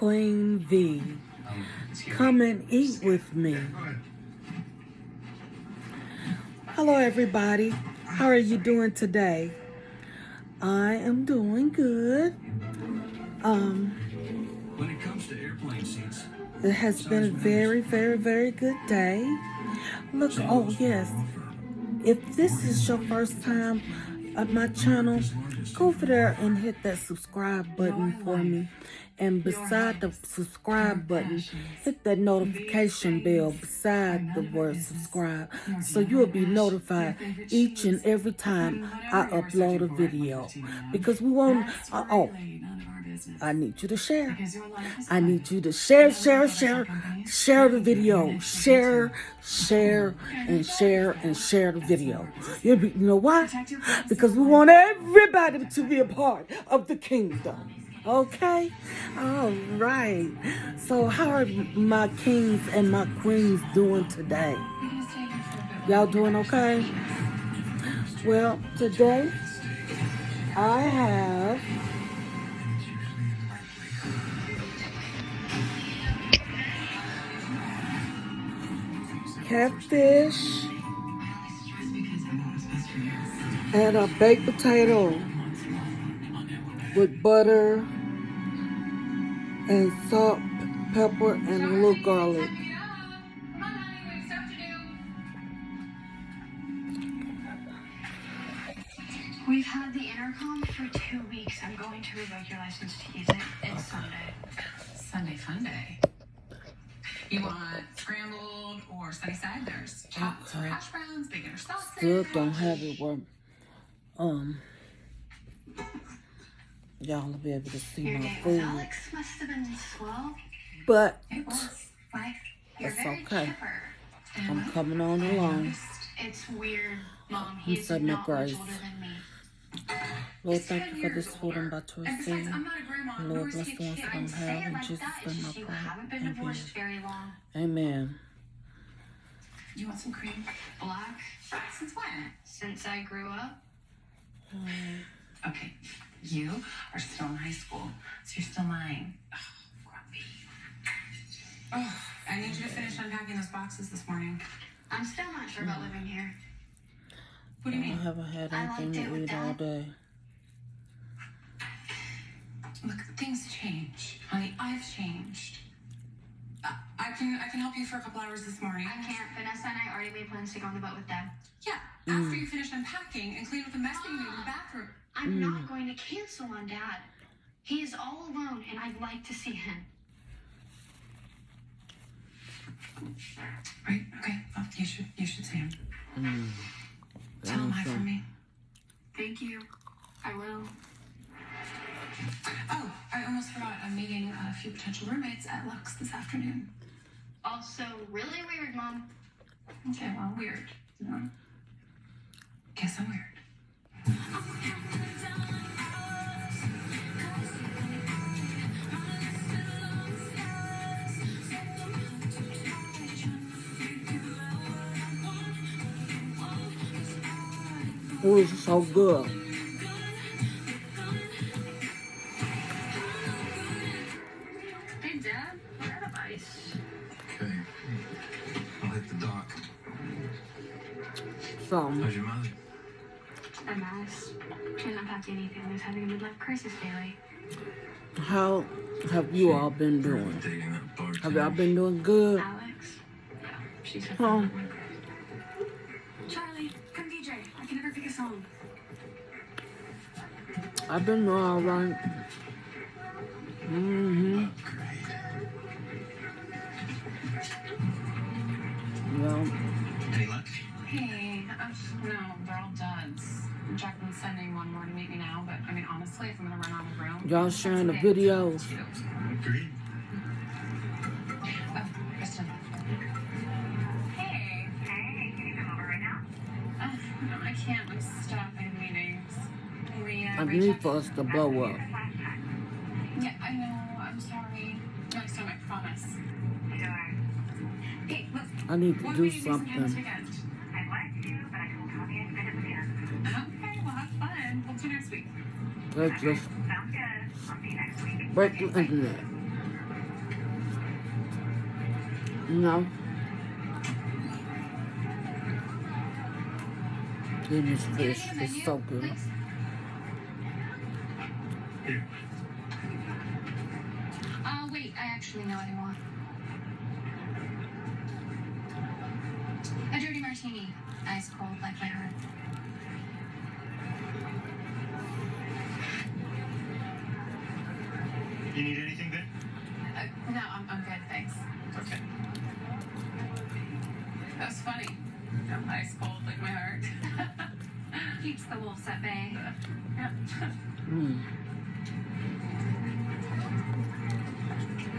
Queen V. Come and eat with me. Hello, everybody. How are you doing today? I am doing good. When it comes to airplane seats, it has been a very, very, very good day. Look, oh yes. If this is your first time at my channel, go over there and hit that subscribe button for me. And beside the subscribe button, hit that notification bell beside the word subscribe, so you'll be notified each and every time I upload a video. Because we won't, I need you to share. I need you to share the video. Share the video. You know why? Because we want everybody to be a part of the kingdom. Okay? All right. So how are my kings and my queens doing today? Y'all doing okay? Well, today I have catfish and a baked potato with butter and salt, pepper, and a little garlic. We've had the intercom for 2 weeks. I'm going to revoke your license to use it. It's Sunday. Sunday fun day. You want scrambled or sunny side? There's chops or hash browns, bacon or sausage. Still don't have it where y'all will be able to see Your my date food. with Alex must have been slow. But It was. Like, you're it's very okay. chipper. I'm coming on along. It's weird, Mom. I'm He's setting not up much grace. older than me. Lord, thank you for this food I'm about to And receive. besides, I'm not a grandma. Lord, Nor bless is the ones he that a don't kid. have. In Like Jesus' that, name I you pray. haven't been Amen. divorced very long. Amen. You want some cream? Black? Since when? Since I grew up? Okay, you are still in high school, so you're still mine. Oh, grumpy. Oh, I need you to finish unpacking those boxes this morning. I'm still not sure about living here. What do you I mean? haven't had I anything liked it to with eat all Dad. day. Look, things change, honey. I've changed. I can help you for a couple hours this morning. I can't. Vanessa and I already made plans to go on the boat with Dad. Yeah, after you finish unpacking and clean up the mess that you made in the bathroom. I'm not going to cancel on Dad. He is all alone, and I'd like to see him. Right? Okay. Well, you should see him. Tell him hi from me. Thank you. I will. Oh, I almost forgot. I'm meeting a few potential roommates at Lux this afternoon. Also, really weird, Mom. Okay, well, weird. You know? Guess I'm weird. It was so good. Hey, Dad. We're out of ice. okay. I'll hit the dock. So, How's your mother? A mess. Can't unpack anything. Is having a midlife crisis daily. how have you all been doing? Dating that bartender. Have y'all been doing good? Alex? Yeah, she's a Huh? Charlie, come DJ. I can never pick a song. I've been doing all right. Upgrade. Yeah. Any luck? Hey, no, they're all duds. Jacqueline's sending one more to meet me now, but I mean, honestly, if I'm gonna run out of room, Y'all sharing the videos. Agreed. Oh, Kristen. Hey. Hey, can you come over right now? No, I can't. I'm stuck in meetings. I need for us to blow up. Yeah, I know. I'm sorry. Next time, I promise. Sure. Hey, look. I need to What do we this something. weekend? I'd like to, but I told Tommy I'd spend it with him. Okay, well, have fun. We'll see you next week. Let's just Sounds good. I'll see you next week. break the internet. No. Goodness, fish is so good. Here. Wait, I actually know what I want. A dirty martini. Ice cold, like my heart. You need anything, Ben? No, I'm good, thanks. Okay. That was funny. Ice cold like my heart. Keeps the wolves at bay.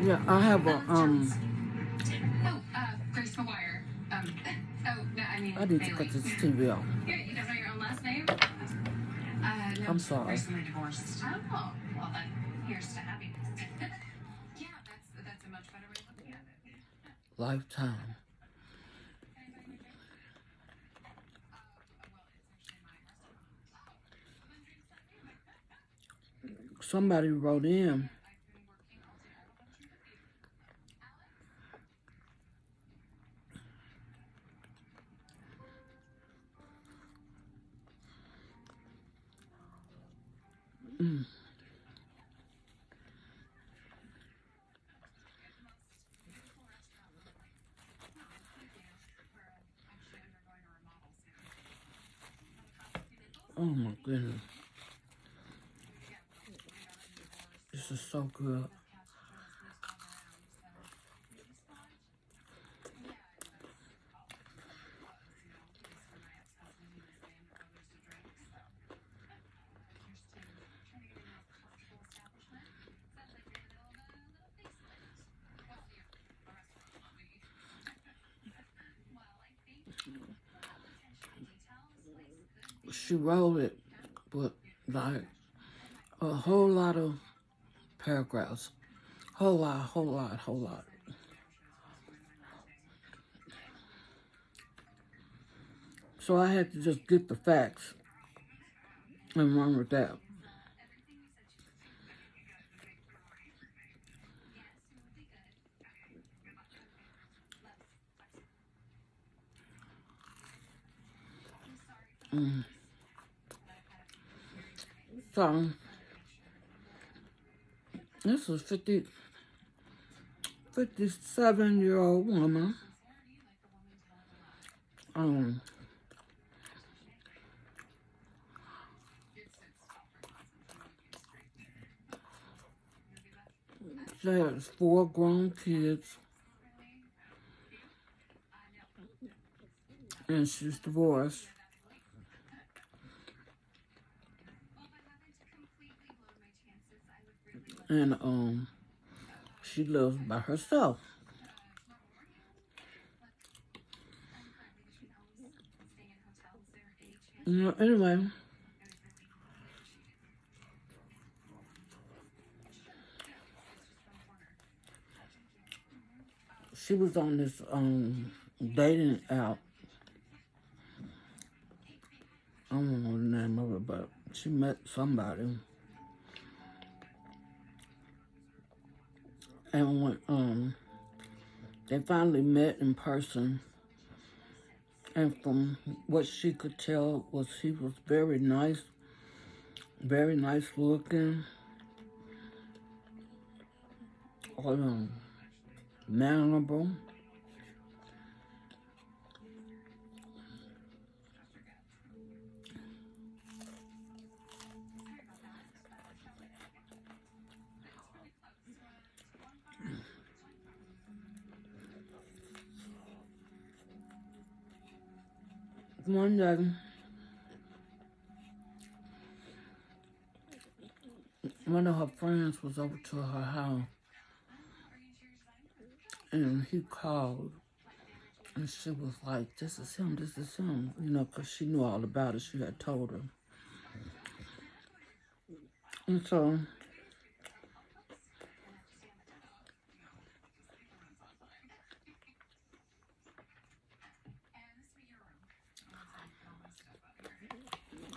Yeah, I have a Grace McGuire. No, I mean I need to Bailey. cut this TV off. You don't know your own last name? No. I'm sorry. Recently divorced. Oh, well then, here's to happiness. Yeah, that's a much better way of looking at it. Lifetime. Somebody wrote in. Oh my goodness. This is so good. She wrote it with like a whole lot of paragraphs. Whole lot. So I had to just get the facts and run with that. So, this is 57-year-old woman. She has 4 grown kids. And she's divorced. And she lives by herself. Anyway, she was on this dating app. I don't know the name of it, but she met somebody. And when they finally met in person, and from what she could tell was he was very nice looking, mannerable. One day, one of her friends was over to her house, and he called, and she was like, this is him, you know, because she knew all about it. She had told her. And so,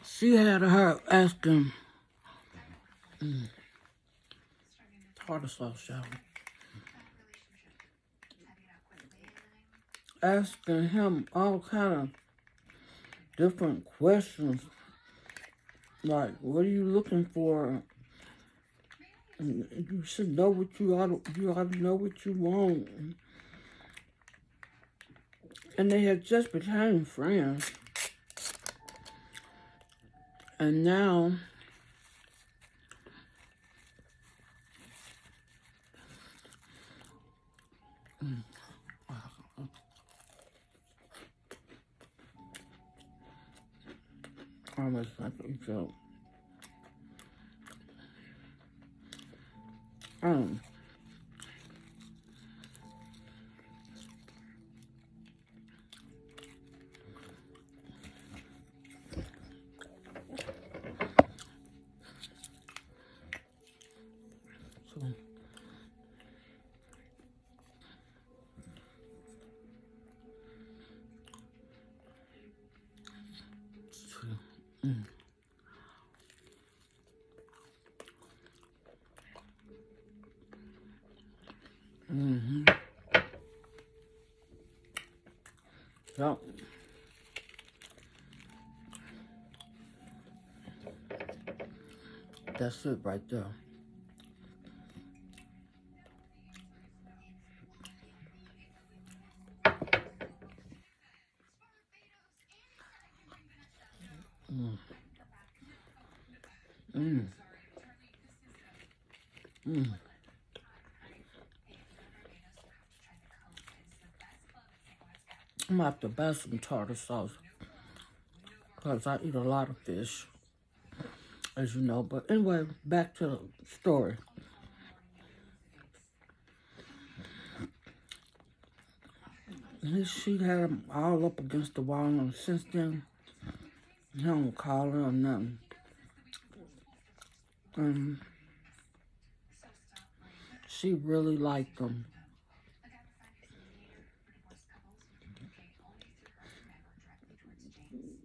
she had her asking, tartar sauce, y'all. asking him all kind of different questions. Like, what are you looking for? And you should know what you ought to know what you want. And they had just become friends. And now almost like a joke. Um, so, so that's it right there. Mm. Mm. Mm. I'm gonna have to buy some tartar sauce because I eat a lot of fish, as you know. But anyway, back to the story. She had him all up against the wall, and since then, he don't call her or nothing. She really liked him.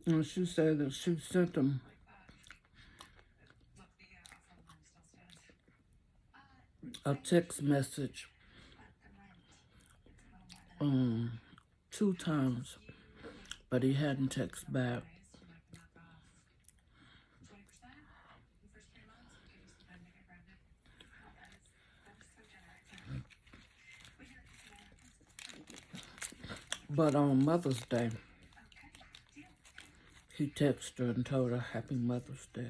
And she said that she sent him a text message 2 times, but he hadn't texted back. But on Mother's Day, he texted her and told her Happy Mother's Day.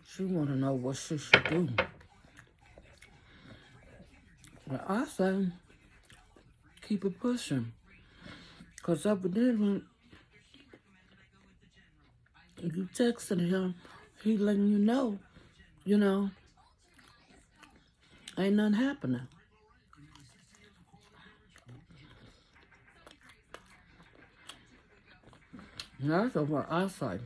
She want to know what she should do. Well, I say, keep it pushing. Because evidently, if you texting him, he letting you know, ain't nothing happening. And that's what I say.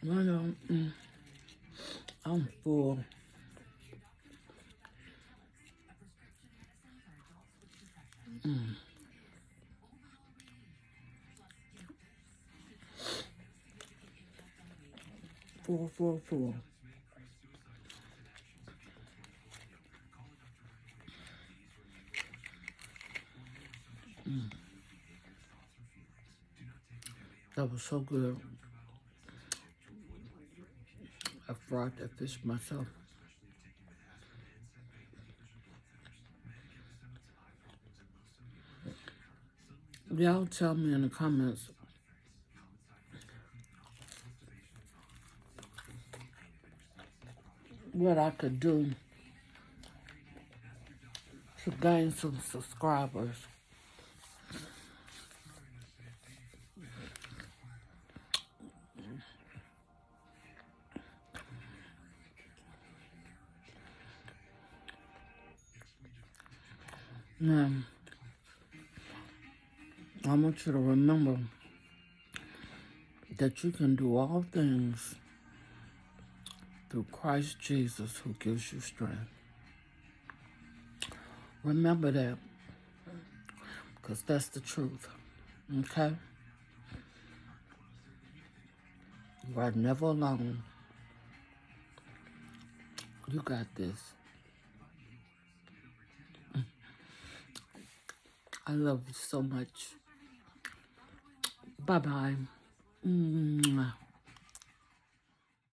Well, I'm full. full. That was so good. I fried that fish myself. Y'all tell me in the comments what I could do to gain some subscribers. Now, I want you to remember that you can do all things through Christ Jesus who gives you strength. Remember that, because that's the truth, okay? You are never alone. You got this. I love you so much. Bye-bye. Mwah.